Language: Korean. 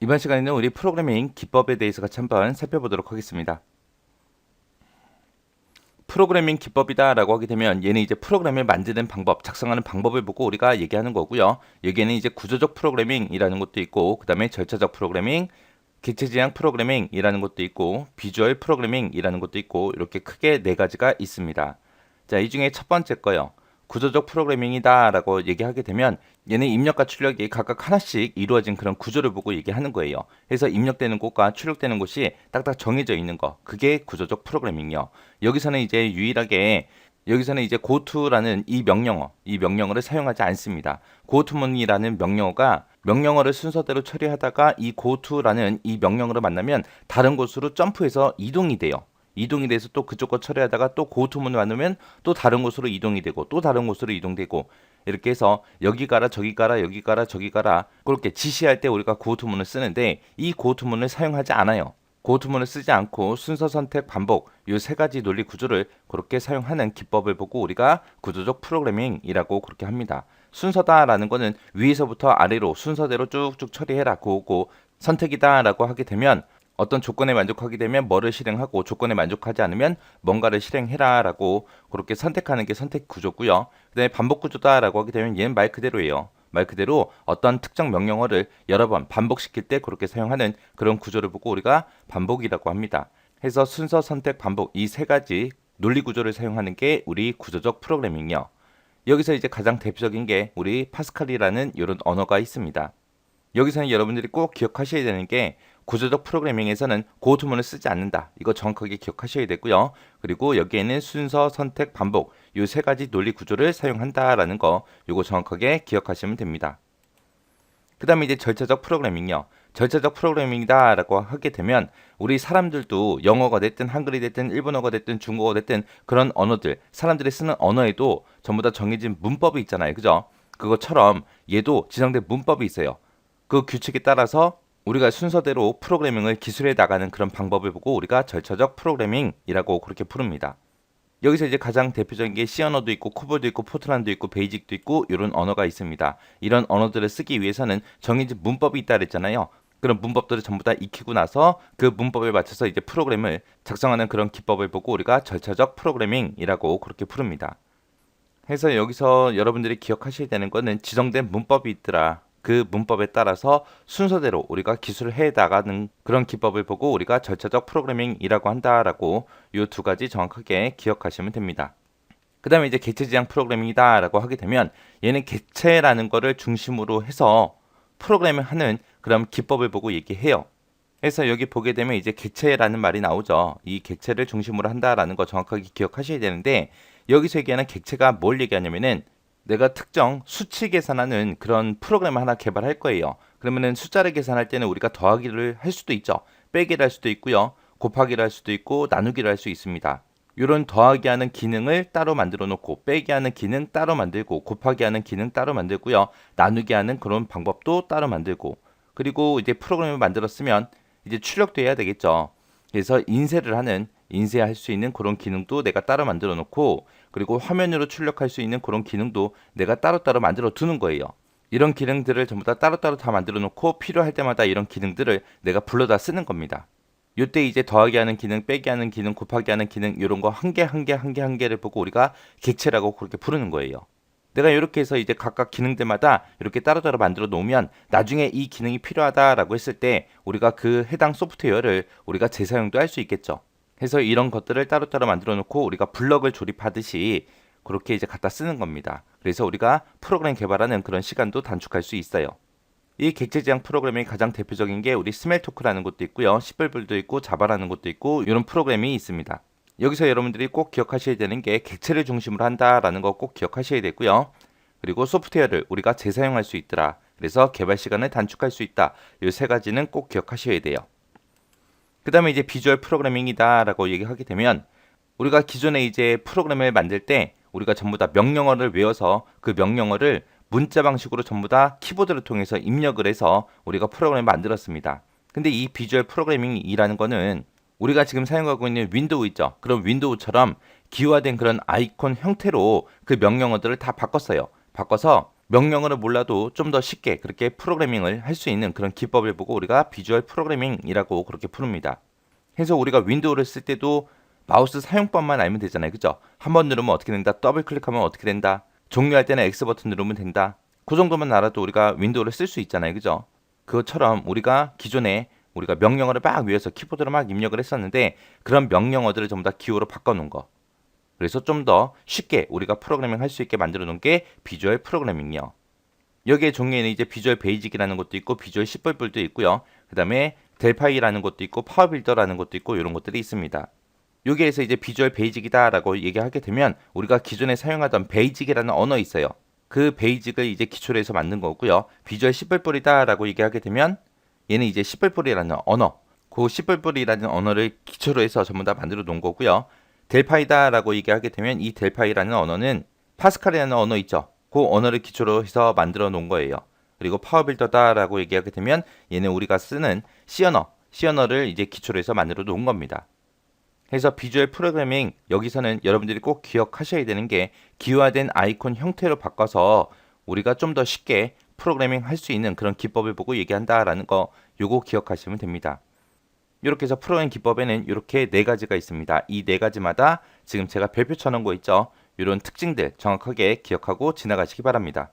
이번 시간에는 우리 프로그래밍 기법에 대해서 같이 한번 살펴보도록 하겠습니다. 프로그래밍 기법이다 라고 하게 되면 얘는 이제 프로그램을 만드는 방법, 작성하는 방법을 보고 우리가 얘기하는 거고요. 여기에는 이제 구조적 프로그래밍이라는 것도 있고, 그 다음에 절차적 프로그래밍, 객체지향 프로그래밍이라는 것도 있고, 비주얼 프로그래밍이라는 것도 있고, 이렇게 크게 네 가지가 있습니다. 자, 이 중에 첫 번째 거요. 구조적 프로그래밍이다 라고 얘기하게 되면 얘는 입력과 출력이 각각 하나씩 이루어진 그런 구조를 보고 얘기하는 거예요. 그래서 입력되는 곳과 출력되는 곳이 딱딱 정해져 있는 거, 그게 구조적 프로그래밍이요. 여기서는 이제 유일하게 여기서는 이제 goTo라는 이 명령어를 사용하지 않습니다. goTo문이라는 명령어를 순서대로 처리하다가 이 goTo라는 이 명령어를 만나면 다른 곳으로 점프해서 이동이 돼요. 이동이 돼서 또 그쪽 거 처리하다가 또 고토문을 만들면 또 다른 곳으로 이동이 되고 또 다른 곳으로 이동되고, 이렇게 해서 여기 가라 저기 가라 여기 가라 저기 가라 그렇게 지시할 때 우리가 고토문을 쓰는데, 이 고토문을 사용하지 않아요. 고토문을 쓰지 않고 순서 선택 반복 이 세 가지 논리 구조를 그렇게 사용하는 기법을 보고 우리가 구조적 프로그래밍이라고 그렇게 합니다. 순서다라는 거는 위에서부터 아래로 순서대로 쭉쭉 처리해라 그거고, 선택이다라고 하게 되면 어떤 조건에 만족하게 되면 뭐를 실행하고 조건에 만족하지 않으면 뭔가를 실행해라 라고 그렇게 선택하는 게 선택 구조고요. 그 다음에 반복 구조다 라고 하게 되면 얘는 말 그대로예요. 말 그대로 어떤 특정 명령어를 여러 번 반복시킬 때 그렇게 사용하는 그런 구조를 보고 우리가 반복이라고 합니다. 해서 순서, 선택, 반복 이 세 가지 논리 구조를 사용하는 게 우리 구조적 프로그래밍이요. 여기서 이제 가장 대표적인 게 우리 파스칼이라는 이런 언어가 있습니다. 여기서는 여러분들이 꼭 기억하셔야 되는 게 구조적 프로그래밍에서는 고토문을 쓰지 않는다. 이거 정확하게 기억하셔야 되고요. 그리고 여기에는 순서, 선택, 반복 이 세 가지 논리 구조를 사용한다라는 거 이거 정확하게 기억하시면 됩니다. 그 다음에 이제 절차적 프로그래밍이요. 절차적 프로그래밍이다 라고 하게 되면 우리 사람들도 영어가 됐든 한글이 됐든 일본어가 됐든 중국어가 됐든 그런 언어들, 사람들이 쓰는 언어에도 전부 다 정해진 문법이 있잖아요. 그죠? 그것처럼 얘도 지정된 문법이 있어요. 그 규칙에 따라서 우리가 순서대로 프로그래밍을 기술해 나가는 그런 방법을 보고 우리가 절차적 프로그래밍이라고 그렇게 부릅니다. 여기서 이제 가장 대표적인 게 C 언어도 있고 코볼도 있고 포트란도 있고 베이직도 있고 이런 언어가 있습니다. 이런 언어들을 쓰기 위해서는 정해진 문법이 있다 그랬잖아요. 그런 문법들을 전부 다 익히고 나서 그 문법에 맞춰서 이제 프로그램을 작성하는 그런 기법을 보고 우리가 절차적 프로그래밍이라고 그렇게 부릅니다. 해서 여기서 여러분들이 기억하셔야 되는 거는 지정된 문법이 있더라. 그 문법에 따라서 순서대로 우리가 기술을 해 나가는 그런 기법을 보고 우리가 절차적 프로그래밍이라고 한다라고 이 두 가지 정확하게 기억하시면 됩니다. 그 다음에 이제 객체지향 프로그래밍이다 라고 하게 되면 얘는 객체라는 거를 중심으로 해서 프로그래밍 하는 그런 기법을 보고 얘기해요. 그래서 여기 보게 되면 이제 객체라는 말이 나오죠. 이 객체를 중심으로 한다라는 거 정확하게 기억하셔야 되는데, 여기서 얘기하는 객체가 뭘 얘기하냐면은 내가 특정 수치 계산하는 그런 프로그램을 하나 개발할 거예요. 그러면은 숫자를 계산할 때는 우리가 더하기를 할 수도 있죠. 빼기를 할 수도 있고요. 곱하기를 할 수도 있고 나누기를 할 수 있습니다. 이런 더하기 하는 기능을 따로 만들어 놓고 빼기 하는 기능 따로 만들고 곱하기 하는 기능 따로 만들고요. 나누기 하는 그런 방법도 따로 만들고, 그리고 이제 프로그램을 만들었으면 이제 출력도 해야 되겠죠. 그래서 인쇄할 수 있는 그런 기능도 내가 따로 만들어 놓고, 그리고 화면으로 출력할 수 있는 그런 기능도 내가 따로따로 만들어 두는 거예요. 이런 기능들을 전부 다 따로따로 다 만들어 놓고 필요할 때마다 이런 기능들을 내가 불러다 쓰는 겁니다. 이때 이제 더하기 하는 기능, 빼기 하는 기능, 곱하기 하는 기능 이런 거 한 개 한 개를 보고 우리가 객체라고 그렇게 부르는 거예요. 내가 이렇게 해서 이제 각각 기능들마다 이렇게 따로따로 만들어 놓으면 나중에 이 기능이 필요하다라고 했을 때 우리가 그 해당 소프트웨어를 우리가 재사용도 할 수 있겠죠. 해서 이런 것들을 따로따로 만들어 놓고 우리가 블럭을 조립하듯이 그렇게 이제 갖다 쓰는 겁니다. 그래서 우리가 프로그램 개발하는 그런 시간도 단축할 수 있어요. 이 객체지향 프로그램이 가장 대표적인 게 우리 스멜토크라는 것도 있고요. 시벌블도 있고 자바라는 것도 있고 이런 프로그램이 있습니다. 여기서 여러분들이 꼭 기억하셔야 되는 게 객체를 중심으로 한다라는 거 꼭 기억하셔야 되고요. 그리고 소프트웨어를 우리가 재사용할 수 있더라. 그래서 개발 시간을 단축할 수 있다. 이 세 가지는 꼭 기억하셔야 돼요. 그 다음에 이제 비주얼 프로그래밍이다 라고 얘기하게 되면 우리가 기존에 이제 프로그램을 만들 때 우리가 전부 다 명령어를 외워서 그 명령어를 문자 방식으로 전부 다 키보드를 통해서 입력을 해서 우리가 프로그램을 만들었습니다. 근데 이 비주얼 프로그래밍이라는 거는 우리가 지금 사용하고 있는 윈도우 있죠. 그런 윈도우처럼 기화된 그런 아이콘 형태로 그 명령어들을 다 바꿨어요. 바꿔서 명령어를 몰라도 좀 더 쉽게 그렇게 프로그래밍을 할 수 있는 그런 기법을 보고 우리가 비주얼 프로그래밍이라고 그렇게 부릅니다. 그래서 우리가 윈도우를 쓸 때도 마우스 사용법만 알면 되잖아요. 그죠? 한 번 누르면 어떻게 된다. 더블 클릭하면 어떻게 된다. 종료할 때는 X 버튼 누르면 된다. 그 정도만 알아도 우리가 윈도우를 쓸 수 있잖아요. 그죠? 그것처럼 우리가 기존에 우리가 명령어를 막 위해서 키보드로 막 입력을 했었는데 그런 명령어들을 전부 다 기호로 바꿔놓은 거. 그래서 좀 더 쉽게 우리가 프로그래밍 할 수 있게 만들어 놓은 게 비주얼 프로그래밍이요. 여기에 종류에는 이제 비주얼 베이직이라는 것도 있고 비주얼 C++도 있고요. 그 다음에 델파이라는 것도 있고 파워빌더라는 것도 있고 이런 것들이 있습니다. 여기에서 이제 비주얼 베이직이다라고 얘기하게 되면 우리가 기존에 사용하던 베이직이라는 언어 있어요. 그 베이직을 이제 기초로 해서 만든 거고요. 비주얼 C++이다라고 얘기하게 되면 얘는 이제 C++이라는 언어, 그 C++이라는 언어를 기초로 해서 전부 다 만들어 놓은 거고요. 델파이다라고 얘기하게 되면 이 델파이라는 언어는 파스칼이라는 언어 있죠. 그 언어를 기초로 해서 만들어 놓은 거예요. 그리고 파워빌더다라고 얘기하게 되면 얘는 우리가 쓰는 C 언어를 이제 기초로 해서 만들어 놓은 겁니다. 그래서 비주얼 프로그래밍 여기서는 여러분들이 꼭 기억하셔야 되는 게 기화된 아이콘 형태로 바꿔서 우리가 좀 더 쉽게 프로그래밍 할 수 있는 그런 기법을 보고 얘기한다라는 거 요거 기억하시면 됩니다. 이렇게 해서 프로그래밍 기법에는 이렇게 네 가지가 있습니다. 이 네 가지마다 지금 제가 별표 쳐놓은 거 있죠? 이런 특징들 정확하게 기억하고 지나가시기 바랍니다.